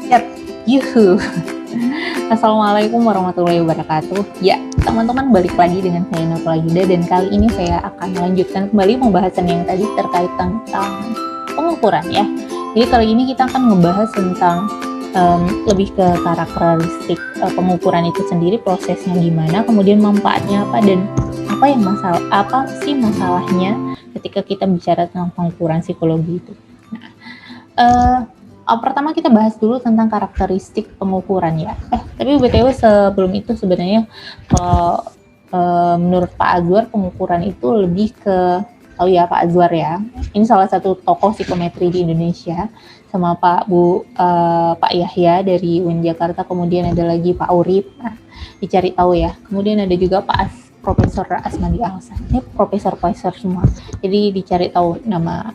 Siap, yuhu. Assalamualaikum warahmatullahi wabarakatuh. Ya, teman-teman balik lagi dengan saya Nurul Yuda dan kali ini saya akan melanjutkan kembali pembahasan yang tadi terkait tentang pengukuran ya. Jadi kali ini kita akan membahas tentang lebih ke karakteristik pengukuran itu sendiri, prosesnya gimana, kemudian manfaatnya apa dan apa sih masalahnya ketika kita bicara tentang pengukuran psikologi itu. Pertama kita bahas dulu tentang karakteristik pengukuran ya. Tapi BTW sebelum itu sebenarnya menurut Pak Azwar pengukuran itu lebih ke Pak Azwar ya. Ini salah satu tokoh psikometri di Indonesia sama Pak Yahya dari UIN Jakarta, kemudian ada lagi Pak Urip. Nah, dicari tahu ya. Kemudian ada juga Profesor Asmadi Alsan. Ini profesor semua. Jadi dicari tahu nama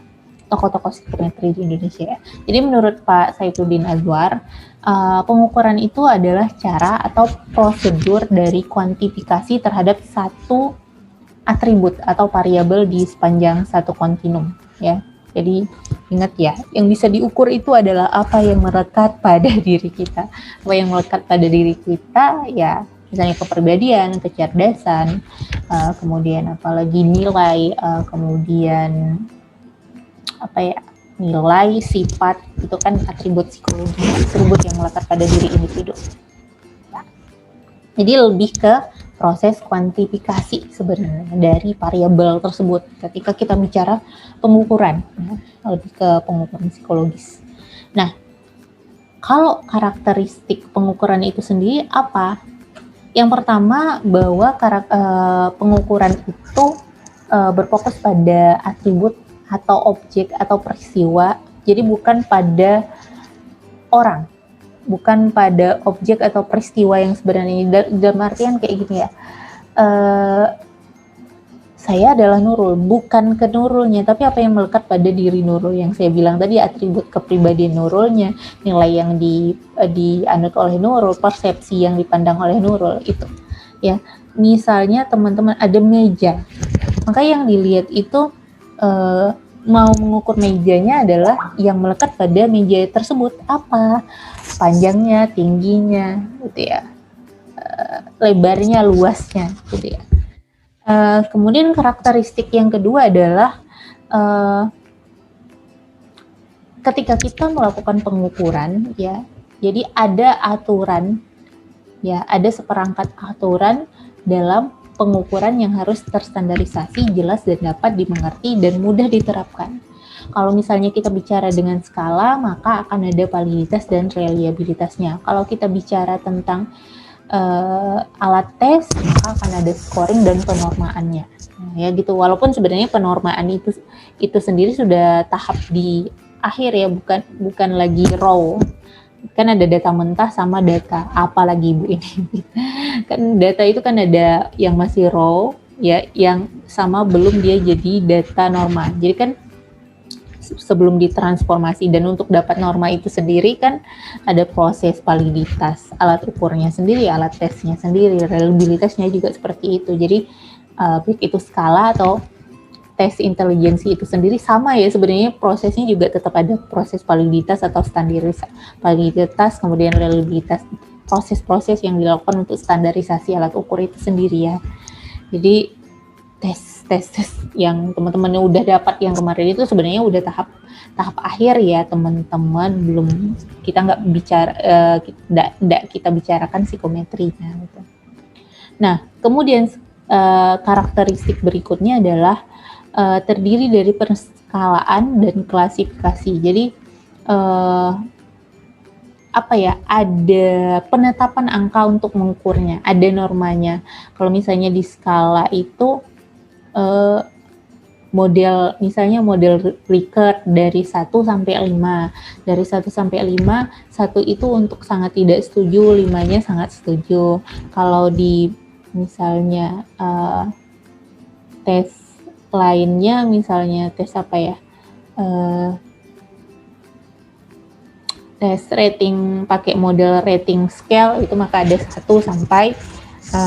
tokoh-tokoh psikometri di Indonesia ya. Jadi menurut Pak Saifuddin Azwar, pengukuran itu adalah cara atau prosedur dari kuantifikasi terhadap satu atribut atau variabel di sepanjang satu kontinum ya. Jadi ingat ya, yang bisa diukur itu adalah apa yang melekat pada diri kita. Apa yang melekat pada diri kita ya, misalnya kepribadian, kecerdasan, kemudian apalagi nilai, kemudian nilai, sifat, itu kan atribut psikologi, atribut yang melekat pada diri individu. Ya. Jadi lebih ke proses kuantifikasi sebenarnya dari variabel tersebut ketika kita bicara pengukuran, ya, lebih ke pengukuran psikologis. Nah, kalau karakteristik pengukuran itu sendiri apa? Yang pertama bahwa pengukuran itu berfokus pada atribut atau objek atau peristiwa, jadi bukan pada orang, bukan pada objek atau peristiwa yang sebenarnya. Dalam artian kayak gini ya, saya adalah Nurul, bukan ke Nurulnya, tapi apa yang melekat pada diri Nurul yang saya bilang tadi, atribut kepribadian Nurulnya, nilai yang dianut oleh Nurul, persepsi yang dipandang oleh Nurul itu ya. Misalnya teman-teman ada meja, maka yang dilihat itu mau mengukur mejanya adalah yang melekat pada meja tersebut, apa panjangnya, tingginya gitu ya, lebarnya, luasnya gitu ya. Kemudian karakteristik yang kedua adalah ketika kita melakukan pengukuran ya, jadi ada aturan ya, ada seperangkat aturan dalam pengukuran yang harus terstandarisasi, jelas dan dapat dimengerti dan mudah diterapkan. Kalau misalnya kita bicara dengan skala, maka akan ada validitas dan reliabilitasnya. Kalau kita bicara tentang alat tes, maka akan ada scoring dan penormaannya. Nah, ya gitu. Walaupun sebenarnya penormaan itu sendiri sudah tahap di akhir ya, bukan lagi raw. Kan ada data mentah sama data apa lagi Bu ini? Kan data itu kan ada yang masih raw ya, yang sama belum dia jadi data norma. Jadi kan sebelum ditransformasi, dan untuk dapat norma itu sendiri kan ada proses validitas alat ukurnya sendiri, alat tesnya sendiri, reliabilitasnya juga seperti itu. Jadi baik itu skala atau tes intelijensi itu sendiri sama ya, sebenarnya prosesnya juga tetap ada proses validitas atau standarisasi, validitas, kemudian reliabilitas, proses-proses yang dilakukan untuk standarisasi alat ukur itu sendiri ya. Jadi tes yang teman-teman udah dapat yang kemarin itu sebenarnya udah tahap akhir ya teman-teman, belum kita nggak bicara kita bicarakan psikometrinya gitu. Nah kemudian karakteristik berikutnya adalah terdiri dari perskalaan dan klasifikasi. Jadi ada penetapan angka untuk mengukurnya, ada normanya. Kalau misalnya di skala itu model Likert dari 1 sampai 5. Dari 1 sampai 5, 1 itu untuk sangat tidak setuju, 5-nya sangat setuju. Kalau di misalnya tes lainnya, misalnya tes tes rating pakai model rating scale itu, maka ada 1 sampai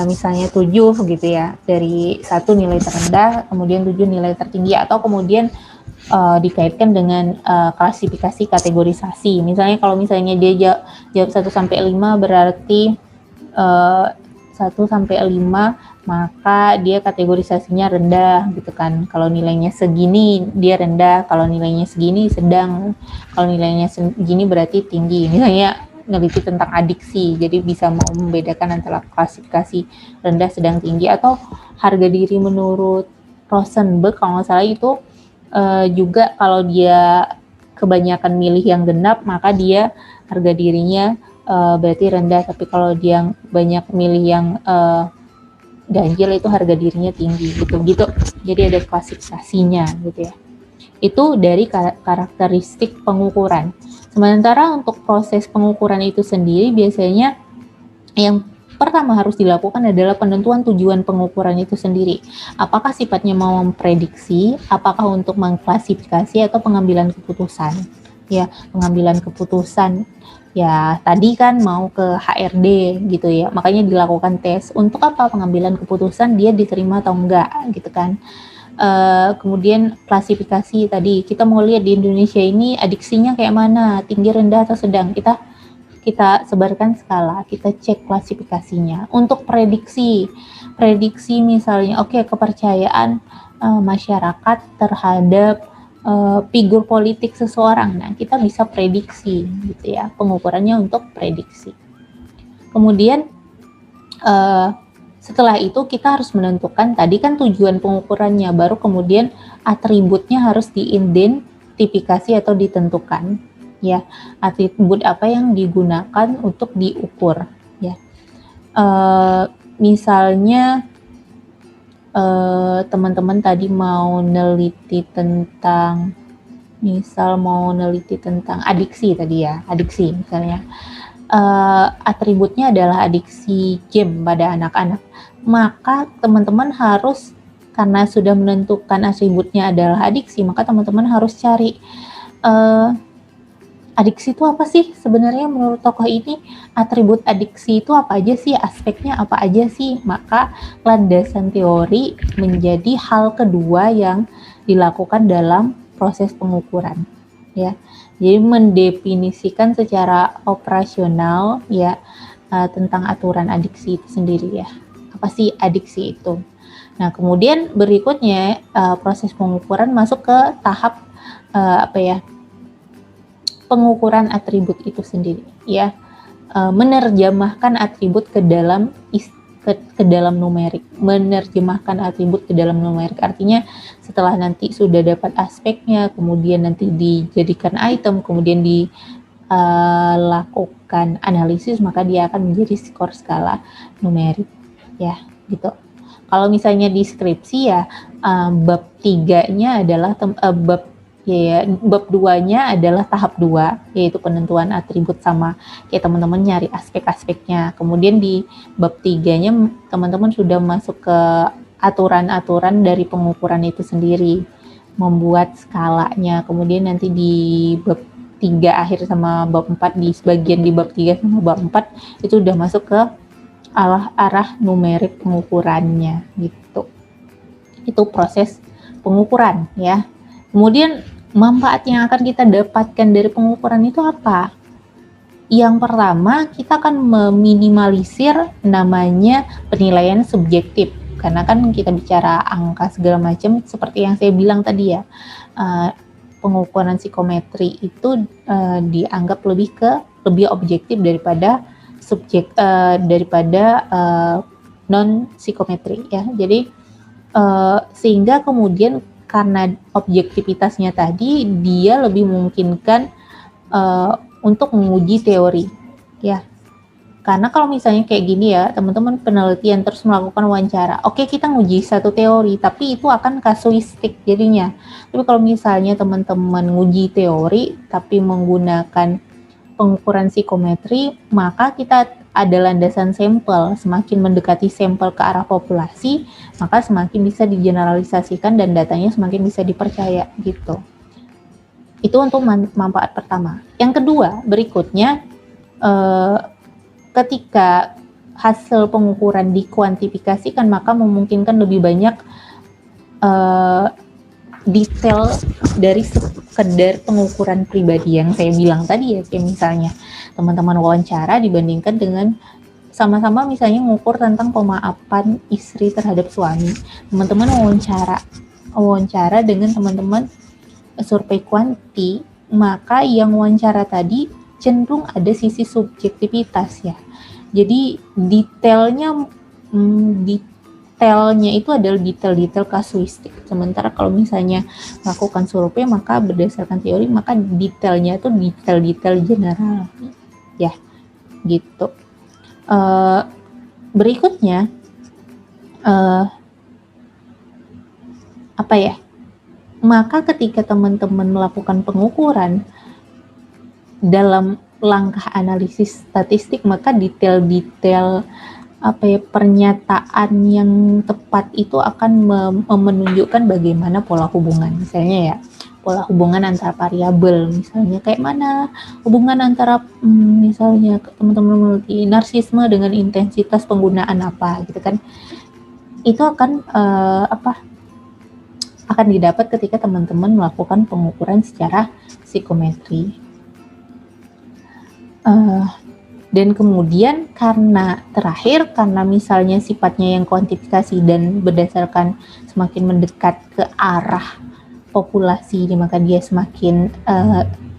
misalnya 7 gitu ya, dari 1 nilai terendah, kemudian 7 nilai tertinggi, atau kemudian dikaitkan dengan klasifikasi kategorisasi. Misalnya kalau misalnya dia jawab 1 sampai 5 berarti 1 sampai 5 maka dia kategorisasinya rendah gitu kan. Kalau nilainya segini dia rendah, kalau nilainya segini sedang, kalau nilainya segini berarti tinggi. Misalnya neliti tentang adiksi, jadi bisa mau membedakan antara klasifikasi rendah, sedang, tinggi. Atau harga diri menurut Rosenberg kalau nggak salah itu juga kalau dia kebanyakan milih yang genap maka dia harga dirinya berarti rendah, tapi kalau dia banyak milih yang ganjil itu harga dirinya tinggi gitu. Jadi ada klasifikasinya gitu ya. Itu dari karakteristik pengukuran. Sementara untuk proses pengukuran itu sendiri biasanya yang pertama harus dilakukan adalah penentuan tujuan pengukuran itu sendiri. Apakah sifatnya mau memprediksi, apakah untuk mengklasifikasi atau pengambilan keputusan. Ya, pengambilan keputusan. Ya, tadi kan mau ke HRD gitu ya. Makanya dilakukan tes. Untuk apa pengambilan keputusan dia diterima atau enggak gitu kan. Kemudian klasifikasi tadi kita mau lihat di Indonesia ini adiksinya kayak mana, tinggi, rendah atau sedang. Kita sebarkan skala, kita cek klasifikasinya. Untuk prediksi misalnya, kepercayaan masyarakat terhadap figur politik seseorang. Nah, kita bisa prediksi gitu ya. Pengukurannya untuk prediksi. Kemudian setelah itu kita harus menentukan tadi kan tujuan pengukurannya, baru kemudian atributnya harus diidentifikasi atau ditentukan. Ya, atribut apa yang digunakan untuk diukur ya. Misalnya teman-teman tadi mau neliti tentang adiksi tadi ya, adiksi misalnya. Atributnya adalah adiksi game pada anak-anak, maka teman-teman harus, karena sudah menentukan atributnya adalah adiksi, maka teman-teman harus cari adiksi itu apa sih sebenarnya menurut tokoh ini, atribut adiksi itu apa aja sih, aspeknya apa aja sih. Maka landasan teori menjadi hal kedua yang dilakukan dalam proses pengukuran ya. Jadi mendefinisikan secara operasional ya tentang aturan adiksi itu sendiri ya. Apa sih adiksi itu? Nah, kemudian berikutnya proses pengukuran masuk ke tahap pengukuran atribut itu sendiri ya. Menerjemahkan atribut ke dalam numerik. Menerjemahkan atribut ke dalam numerik artinya setelah nanti sudah dapat aspeknya, kemudian nanti dijadikan item, kemudian dilakukan analisis, maka dia akan menjadi skor skala numerik ya gitu. Kalau misalnya di skripsi ya bab 3-nya adalah bab 2-nya adalah tahap 2, yaitu penentuan atribut sama kayak teman-teman nyari aspek-aspeknya. Kemudian di bab 3-nya teman-teman sudah masuk ke aturan-aturan dari pengukuran itu sendiri, membuat skalanya. Kemudian nanti di bab 3 akhir sama bab 4, di sebagian di bab 3 sama bab 4 itu udah masuk ke arah numerik pengukurannya gitu. Itu proses pengukuran ya. Kemudian manfaat yang akan kita dapatkan dari pengukuran itu apa? Yang pertama, kita akan meminimalisir namanya penilaian subjektif. Karena kan kita bicara angka segala macam, seperti yang saya bilang tadi ya, pengukuran psikometri itu dianggap lebih objektif daripada non psikometri ya. Jadi sehingga kemudian karena objektivitasnya tadi, dia lebih memungkinkan untuk menguji teori ya. Karena kalau misalnya kayak gini ya, teman-teman penelitian terus melakukan wawancara, oke, kita nguji satu teori, tapi itu akan kasuistik jadinya. Tapi kalau misalnya teman-teman nguji teori tapi menggunakan pengukuran psikometri, maka kita ada landasan sampel. Semakin mendekati sampel ke arah populasi, maka semakin bisa digeneralisasikan dan datanya semakin bisa dipercaya gitu. Itu untuk manfaat pertama. Yang kedua, berikutnya ketika hasil pengukuran dikuantifikasikan, maka memungkinkan lebih banyak detail dari sekedar pengukuran pribadi yang saya bilang tadi ya, kayak misalnya teman-teman wawancara dibandingkan dengan sama-sama misalnya mengukur tentang pemaafan istri terhadap suami, teman-teman wawancara dengan teman-teman survei kuanti, maka yang wawancara tadi cenderung ada sisi subjektivitas ya. Jadi detailnya itu adalah detail-detail kasuistik. Sementara kalau misalnya melakukan survei maka berdasarkan teori, maka detailnya itu detail-detail general ya gitu. Berikutnya maka ketika teman-teman melakukan pengukuran dalam langkah analisis statistik, maka detail-detail pernyataan yang tepat itu akan menunjukkan bagaimana pola hubungan. Misalnya ya, pola hubungan antara variabel, misalnya kayak mana hubungan antara misalnya teman-teman memiliki narsisme dengan intensitas penggunaan apa gitu kan. Itu akan akan didapat ketika teman-teman melakukan pengukuran secara psikometri. Dan kemudian karena misalnya sifatnya yang kuantifikasi dan berdasarkan semakin mendekat ke arah populasi, maka dia semakin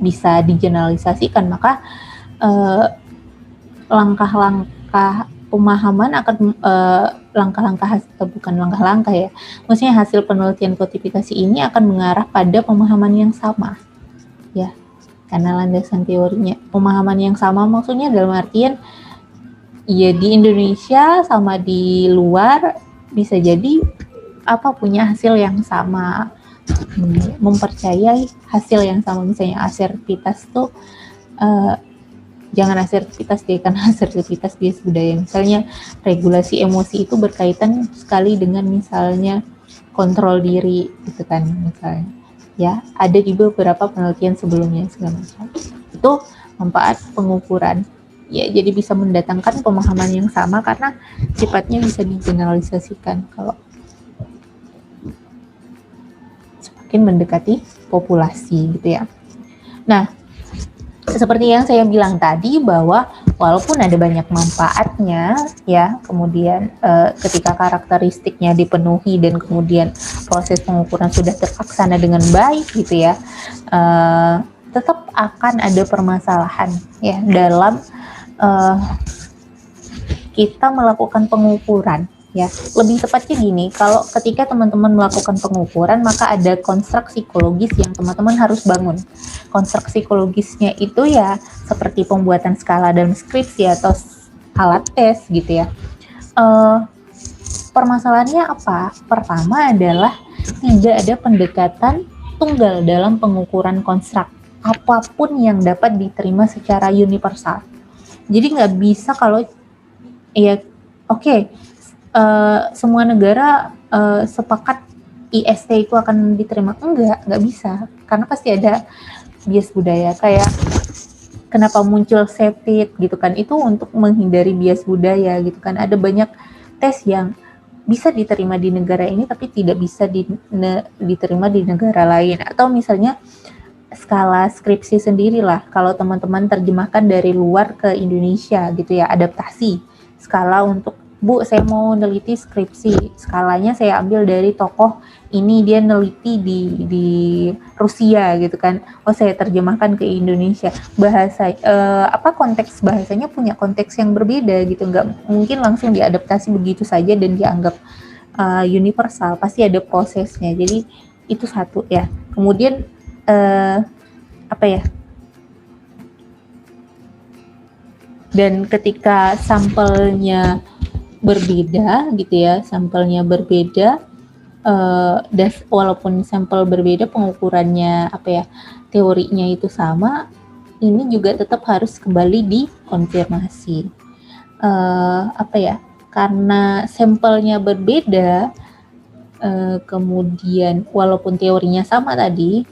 bisa digeneralisasikan, maka langkah-langkah pemahaman akan maksudnya hasil penelitian kuantifikasi ini akan mengarah pada pemahaman yang sama ya. Karena landasan teorinya pemahaman yang sama, maksudnya dalam artian ya di Indonesia sama di luar bisa jadi punya hasil yang sama, mempercayai hasil yang sama. Misalnya asertivitas tuh jangan asertivitas deh, karena asertivitas bias budaya. Misalnya regulasi emosi itu berkaitan sekali dengan misalnya kontrol diri gitu kan, misalnya ya, ada juga beberapa penelitian sebelumnya segala macam. Itu manfaat pengukuran ya, jadi bisa mendatangkan pemahaman yang sama karena sifatnya bisa digeneralisasikan kalau semakin mendekati populasi gitu ya. Nah, seperti yang saya bilang tadi bahwa walaupun ada banyak manfaatnya ya, kemudian ketika karakteristiknya dipenuhi dan kemudian proses pengukuran sudah terlaksana dengan baik gitu ya, tetap akan ada permasalahan ya dalam kita melakukan pengukuran ya. Lebih tepatnya gini, kalau ketika teman-teman melakukan pengukuran maka ada konstruk psikologis yang teman-teman harus bangun. Konstruk psikologisnya itu ya seperti pembuatan skala dan skripsi atau alat tes gitu ya. Permasalahannya apa? Pertama adalah tidak ada pendekatan tunggal dalam pengukuran konstruk apapun yang dapat diterima secara universal. Jadi nggak bisa kalau ya semua negara sepakat IST itu akan diterima. Nggak bisa, karena pasti ada bias budaya. Kayak kenapa muncul SEPIT gitu kan, itu untuk menghindari bias budaya gitu kan. Ada banyak tes yang bisa diterima di negara ini tapi tidak bisa diterima di negara lain. Atau misalnya skala skripsi sendirilah, kalau teman-teman terjemahkan dari luar ke Indonesia gitu ya, adaptasi skala untuk Bu, saya mau neliti skripsi, skalanya saya ambil dari tokoh ini, dia neliti di Rusia gitu kan. Oh, saya terjemahkan ke Indonesia. Bahasa konteks bahasanya punya konteks yang berbeda gitu. Nggak mungkin langsung diadaptasi begitu saja dan dianggap universal. Pasti ada prosesnya. Jadi itu satu ya. Kemudian dan ketika sampelnya berbeda gitu ya, sampelnya berbeda, dan walaupun sampel berbeda pengukurannya teorinya itu sama, ini juga tetap harus kembali dikonfirmasi. Karena sampelnya berbeda, kemudian walaupun teorinya sama tadi,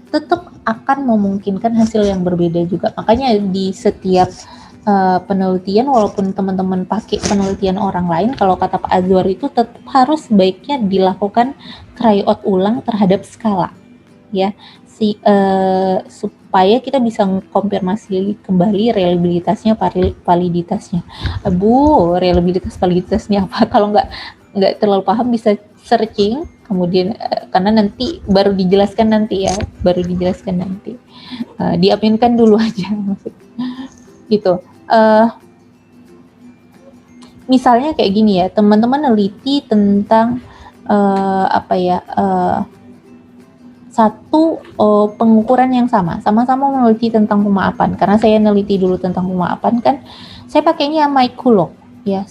tetap akan memungkinkan hasil yang berbeda juga. Makanya di setiap penelitian, walaupun teman-teman pakai penelitian orang lain, kalau kata Pak Azwar itu tetap harus sebaiknya dilakukan tryout ulang terhadap skala, ya, supaya kita bisa mengkonfirmasi kembali reliabilitasnya, validitasnya. Validitasnya apa? Kalau nggak terlalu paham bisa searching, kemudian karena nanti baru dijelaskan nanti. Diaminkan dulu aja maksudnya. Gitu. Misalnya kayak gini ya, teman-teman neliti tentang satu pengukuran yang sama-sama meneliti tentang pemaafan. Karena saya neliti dulu tentang pemaafan kan, saya pakainya MyCulloch ya,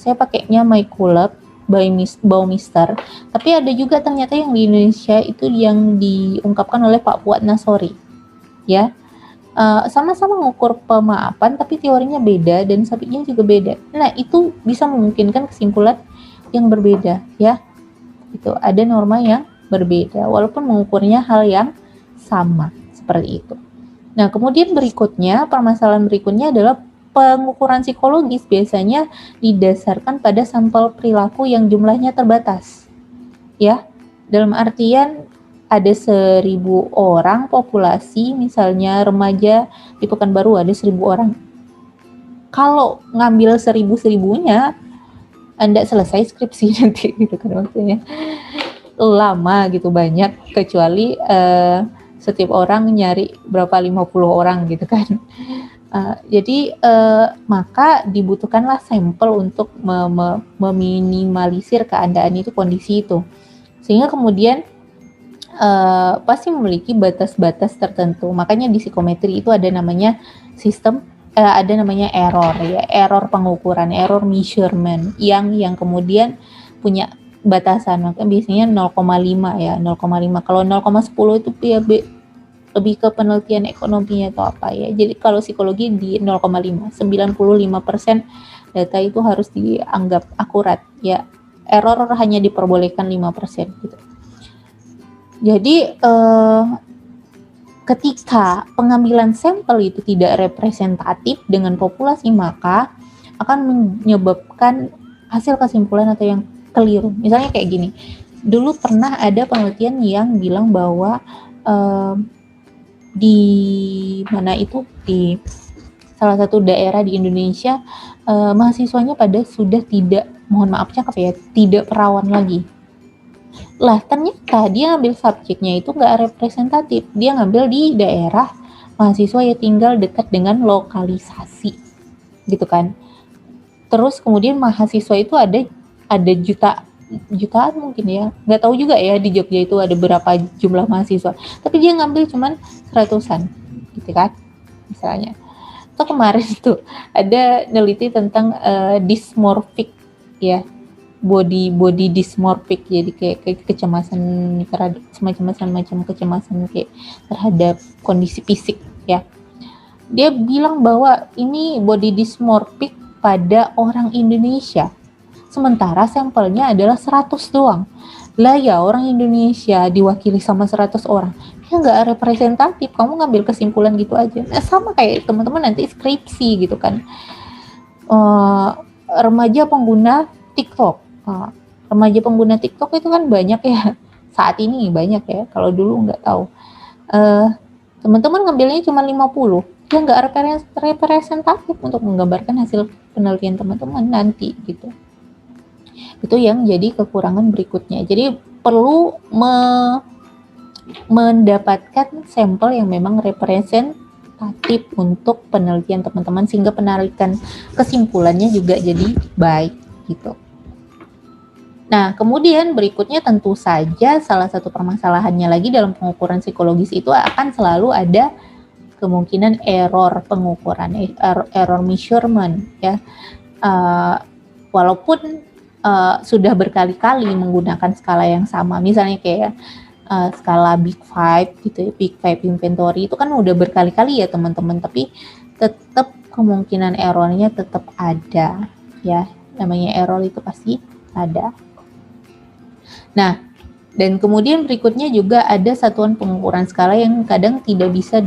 Baumister. Tapi ada juga ternyata yang di Indonesia itu yang diungkapkan oleh Pak Fuad Nasori, ya. Sama-sama mengukur pemaafan tapi teorinya beda dan subjeknya juga beda. Nah, itu bisa memungkinkan kesimpulan yang berbeda, ya. Itu ada norma yang berbeda walaupun mengukurnya hal yang sama, seperti itu. Nah, kemudian permasalahan berikutnya adalah pengukuran psikologis biasanya didasarkan pada sampel perilaku yang jumlahnya terbatas. Ya, dalam artian ada 1.000 orang populasi, misalnya remaja di Pekanbaru ada 1.000 orang. Kalau ngambil 1.000-1.000-nya, Anda selesai skripsi nanti gitu kan, maksudnya lama gitu, banyak, kecuali setiap orang nyari berapa 50 orang gitu kan. Jadi maka dibutuhkanlah sampel untuk meminimalisir keadaan itu, kondisi itu, sehingga kemudian pasti memiliki batas-batas tertentu. Makanya di psikometri itu ada namanya error pengukuran, error measurement yang kemudian punya batasan. Maka biasanya 0,5 ya, 0,5. Kalau 0,10 itu ya lebih ke penelitian ekonominya atau apa ya. Jadi kalau psikologi di 0,5, 95% data itu harus dianggap akurat ya. Error hanya diperbolehkan 5% gitu. Jadi ketika pengambilan sampel itu tidak representatif dengan populasi, maka akan menyebabkan hasil kesimpulan atau yang keliru. Misalnya kayak gini, dulu pernah ada penelitian yang bilang bahwa di mana itu, di salah satu daerah di Indonesia, mahasiswanya pada sudah tidak, mohon maaf cakap ya, tidak perawan lagi. Lah ternyata dia ngambil subjeknya itu nggak representatif, dia ngambil di daerah mahasiswa yang tinggal dekat dengan lokalisasi, gitu kan. Terus kemudian mahasiswa itu ada jutaan mungkin ya, nggak tahu juga ya di Jogja itu ada berapa jumlah mahasiswa, tapi dia ngambil cuman 100-an, gitu kan, misalnya. Itu kemarin tuh ada neliti tentang dysmorphic ya, body dysmorphic, jadi kayak kecemasan terhadap semacam kecemasan kayak terhadap kondisi fisik ya. Dia bilang bahwa ini body dysmorphic pada orang Indonesia, sementara sampelnya adalah 100 doang. Lah ya, orang Indonesia diwakili sama 100 orang, ya nggak representatif, kamu ngambil kesimpulan gitu aja. Nah, sama kayak teman-teman nanti skripsi gitu kan, remaja pengguna TikTok. Remaja pengguna TikTok itu kan banyak ya, saat ini banyak ya, kalau dulu nggak tahu. Teman-teman ngambilnya cuma 50, ya nggak representatif untuk menggambarkan hasil penelitian teman-teman nanti gitu. Itu yang jadi kekurangan berikutnya. Jadi perlu mendapatkan sampel yang memang representatif untuk penelitian teman-teman, sehingga penarikan kesimpulannya juga jadi baik gitu. Nah, kemudian berikutnya tentu saja salah satu permasalahannya lagi dalam pengukuran psikologis itu akan selalu ada kemungkinan error pengukuran, error measurement ya. Walaupun sudah berkali-kali menggunakan skala yang sama, misalnya kayak skala Big Five gitu ya, Big Five Inventory itu kan udah berkali-kali ya teman-teman, tapi tetap kemungkinan errornya tetap ada ya, namanya error itu pasti ada. Nah, dan kemudian berikutnya juga ada satuan pengukuran skala yang kadang tidak bisa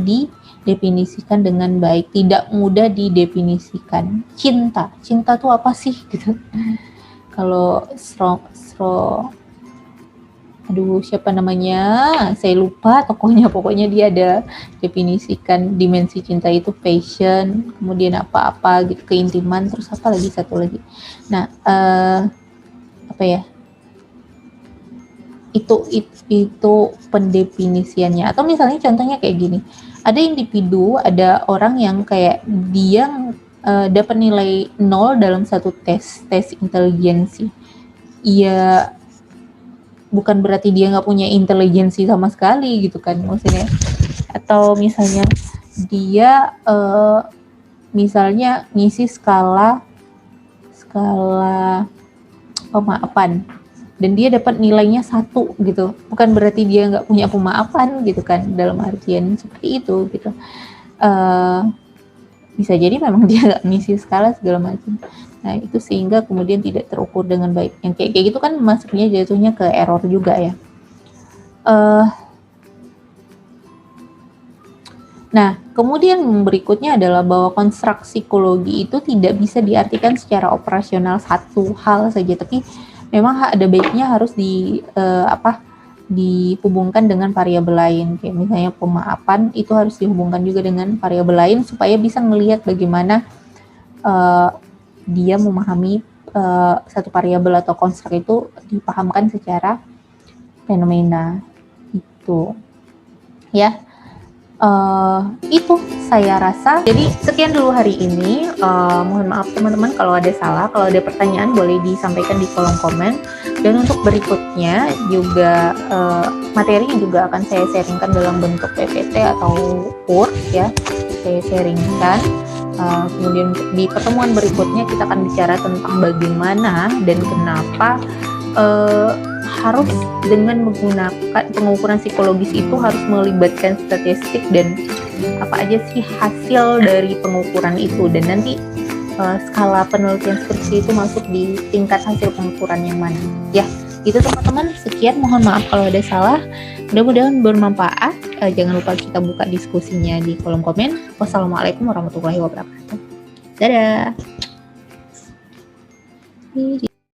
didefinisikan dengan baik, tidak mudah didefinisikan. Cinta tuh apa sih gitu. Kalau aduh siapa namanya, saya lupa tokohnya, pokoknya dia ada definisikan dimensi cinta itu passion, kemudian apa-apa gitu, keintiman, terus apa lagi satu lagi. Nah, apa ya, itu pendefinisiannya. Atau misalnya contohnya kayak gini, ada individu, ada orang yang kayak dia dapat nilai 0 dalam satu tes intelijensi. Iya, bukan berarti dia nggak punya intelijensi sama sekali gitu kan maksudnya. Atau misalnya dia misalnya ngisi skala pemaafan dan dia dapat nilainya 1 gitu, bukan berarti dia nggak punya pemaafan gitu kan, dalam artian seperti itu gitu. Bisa jadi memang dia nggak ngisi skala segala macam. Nah itu sehingga kemudian tidak terukur dengan baik. Yang kayak gitu kan masuknya jatuhnya ke error juga ya. Nah kemudian berikutnya adalah bahwa konstruk psikologi itu tidak bisa diartikan secara operasional satu hal saja, tapi memang ada baiknya harus dihubungkan dengan variabel lain. Kayak misalnya pemaafan itu harus dihubungkan juga dengan variabel lain supaya bisa melihat bagaimana dia memahami satu variabel atau konstruk itu dipahamkan secara fenomena itu ya. Itu saya rasa. Jadi sekian dulu hari ini. Mohon maaf teman-teman kalau ada salah, kalau ada pertanyaan boleh disampaikan di kolom komen. Dan untuk berikutnya juga materinya juga akan saya sharingkan dalam bentuk PPT atau Word ya. Saya sharingkan. Kemudian di pertemuan berikutnya kita akan bicara tentang bagaimana dan kenapa harus dengan menggunakan pengukuran psikologis itu harus melibatkan statistik dan apa aja sih hasil dari pengukuran itu, dan nanti skala penelitian skripsi itu masuk di tingkat hasil pengukuran yang mana ya. Itu teman-teman, sekian, mohon maaf kalau ada salah, mudah-mudahan bermanfaat. Jangan lupa kita buka diskusinya di kolom komen. Wassalamualaikum warahmatullahi wabarakatuh. Dadah.